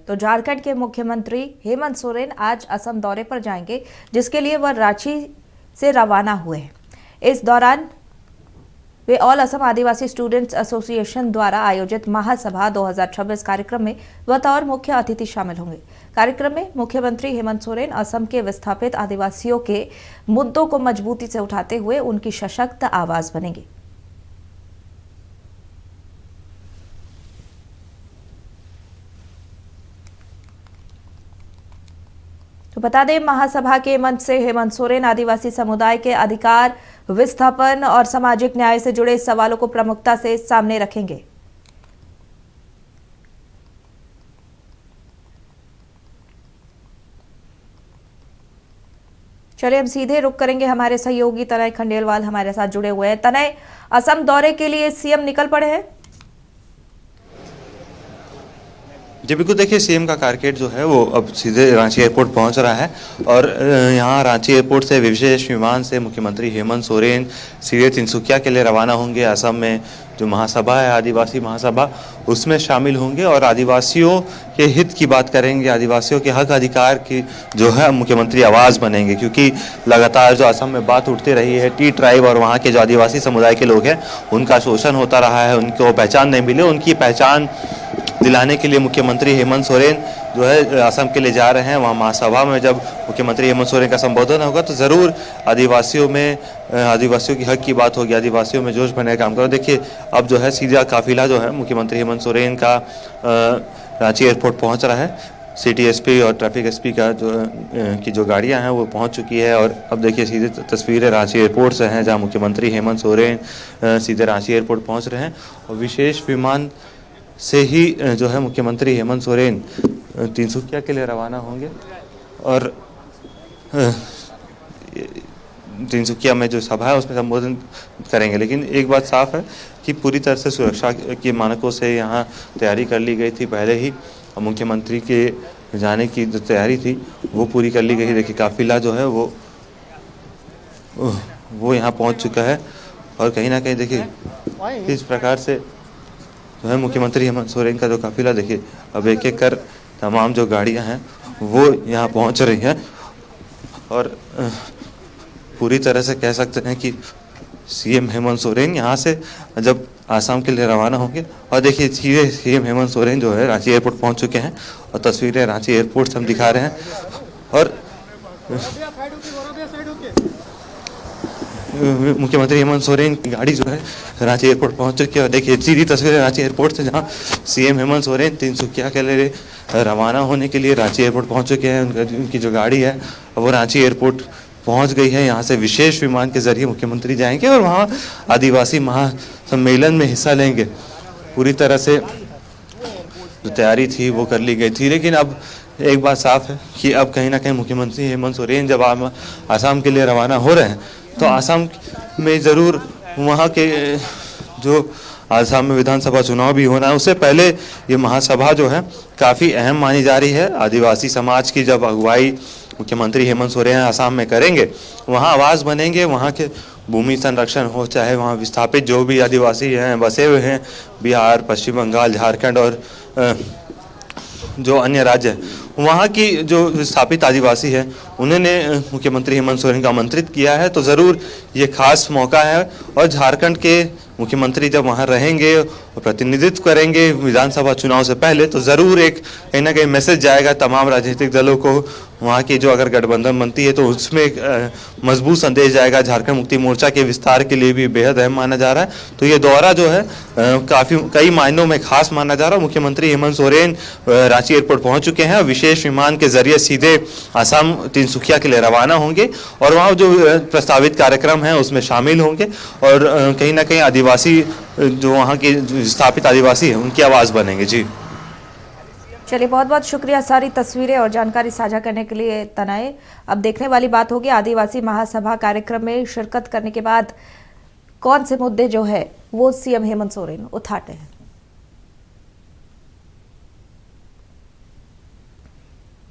तो झारखंड के मुख्यमंत्री हेमंत सोरेन आज असम दौरे पर जाएंगे, जिसके लिए वह रांची से रवाना हुए हैं। इस दौरान वे ऑल असम आदिवासी स्टूडेंट्स एसोसिएशन द्वारा आयोजित महासभा 2026 कार्यक्रम में बतौर मुख्य अतिथि शामिल होंगे। कार्यक्रम में मुख्यमंत्री हेमंत सोरेन असम के विस्थापित आदिवासियों के मुद्दों को मजबूती से उठाते हुए उनकी सशक्त आवाज बनेंगे। तो बता दें, महासभा के मंच से हेमंत सोरेन आदिवासी समुदाय के अधिकार, विस्थापन और सामाजिक न्याय से जुड़े सवालों को प्रमुखता से सामने रखेंगे। चलिए हम सीधे रुक करेंगे, हमारे सहयोगी तनय खंडेलवाल हमारे साथ जुड़े हुए हैं। तनय, असम दौरे के लिए सीएम निकल पड़े हैं। जी बिल्कुल, देखिए सीएम का कारकेट जो है वो अब सीधे रांची एयरपोर्ट पहुंच रहा है और यहाँ रांची एयरपोर्ट से विशेष विमान से मुख्यमंत्री हेमंत सोरेन सीधे तिनसुकिया के लिए रवाना होंगे। असम में जो महासभा है, आदिवासी महासभा, उसमें शामिल होंगे और आदिवासियों के हित की बात करेंगे। आदिवासियों के हक अधिकार की जो है मुख्यमंत्री आवाज़ बनेंगे, क्योंकि लगातार जो असम में बात उठती रही है, टी ट्राइब और वहाँ के जो आदिवासी समुदाय के लोग हैं उनका शोषण होता रहा है, उनको पहचान नहीं मिली। उनकी पहचान दिलाने के लिए मुख्यमंत्री हेमंत सोरेन जो है असम के लिए जा रहे हैं। वहाँ महासभा में जब मुख्यमंत्री हेमंत सोरेन का संबोधन होगा तो ज़रूर आदिवासियों की हक की बात होगी, आदिवासियों में जोश भरने का काम करो। देखिए अब जो है सीधा काफिला जो है मुख्यमंत्री हेमंत सोरेन का रांची एयरपोर्ट पहुँच रहा है। सिटी एसपी और ट्रैफिक एसपी का जो गाड़ियाँ हैं वो पहुँच चुकी है और अब देखिए सीधे तस्वीरें रांची एयरपोर्ट से हैं, जहाँ मुख्यमंत्री हेमंत सोरेन सीधे रांची एयरपोर्ट पहुँच रहे हैं और विशेष विमान से ही जो है मुख्यमंत्री हेमंत सोरेन तिनसुकिया के लिए रवाना होंगे और तिनसुकिया में जो सभा है उसमें संबोधन करेंगे। लेकिन एक बात साफ है कि पूरी तरह से सुरक्षा के मानकों से यहाँ तैयारी कर ली गई थी पहले ही। मुख्यमंत्री के जाने की जो तैयारी थी वो पूरी कर ली गई। देखिए काफिला जो है वो यहाँ पहुँच चुका है और कहीं ना कहीं देखिए इस प्रकार से जो है मुख्यमंत्री हेमंत सोरेन का जो काफिला, देखिए अब एक एक कर तमाम जो गाड़ियां हैं वो यहाँ पहुँच रही हैं और पूरी तरह से कह सकते हैं कि सीएम हेमंत सोरेन यहाँ से जब आसाम के लिए रवाना होंगे और देखिए सीधे सीएम हेमंत सोरेन जो है रांची एयरपोर्ट पहुँच चुके हैं और तस्वीरें रांची एयरपोर्ट से हम दिखा रहे हैं और मुख्यमंत्री हेमंत सोरेन की गाड़ी जो है रांची एयरपोर्ट पहुंच चुकी है और देखिए सीधी तस्वीरें रांची एयरपोर्ट से, जहां सीएम हेमंत सोरेन तिनसुकिया के लिए रवाना होने के लिए रांची एयरपोर्ट पहुंच चुके हैं। उनकी जो गाड़ी है वो रांची एयरपोर्ट पहुंच गई है। यहां से विशेष विमान के जरिए मुख्यमंत्री जाएंगे और वहां आदिवासी महासम्मेलन में हिस्सा लेंगे। पूरी तरह से जो तैयारी थी वो कर ली गई थी, लेकिन अब एक बात साफ है कि अब कहीं ना कहीं मुख्यमंत्री हेमंत सोरेन जब आसाम के लिए रवाना हो रहे हैं तो आसाम में ज़रूर वहाँ के जो आसाम में विधानसभा चुनाव भी होना है, उससे पहले ये महासभा जो है काफ़ी अहम मानी जा रही है। आदिवासी समाज की जब अगुवाई मुख्यमंत्री हेमंत सोरेन आसाम में करेंगे, वहाँ आवाज़ बनेंगे। वहाँ के भूमि संरक्षण हो, चाहे वहाँ विस्थापित जो भी आदिवासी हैं बसे हुए हैं बिहार, पश्चिम बंगाल, झारखंड और जो अन्य राज्य हैं, वहाँ की जो विस्थापित आदिवासी है उन्होंने मुख्यमंत्री हेमंत सोरेन को आमंत्रित किया है। तो ज़रूर ये खास मौका है और झारखंड के मुख्यमंत्री जब वहाँ रहेंगे और प्रतिनिधित्व करेंगे विधानसभा चुनाव से पहले, तो ज़रूर एक कहीं ना कहीं मैसेज जाएगा तमाम राजनीतिक दलों को। वहाँ की जो अगर गठबंधन बनती है तो उसमें एक मजबूत संदेश जाएगा। झारखंड मुक्ति मोर्चा के विस्तार के लिए भी बेहद अहम माना जा रहा है। तो ये दौरा जो है कई मायनों में खास माना जा रहा है। मुख्यमंत्री हेमंत सोरेन रांची एयरपोर्ट पहुँच चुके हैं, विशेष विमान के जरिए सीधे आसाम तिनसुकिया के लिए रवाना होंगे और वहाँ जो प्रस्तावित कार्यक्रम है उसमें शामिल होंगे और कहीं ना कहीं आदिवासी जो वहाँ के विस्थापित आदिवासी हैं उनकी आवाज़ बनेंगे। जी चलिए, बहुत बहुत शुक्रिया सारी तस्वीरें और जानकारी साझा करने के लिए तनय। अब देखने वाली बात होगी आदिवासी महासभा कार्यक्रम में शिरकत करने के बाद कौन से मुद्दे जो है वो सीएम हेमंत सोरेन उठाते हैं।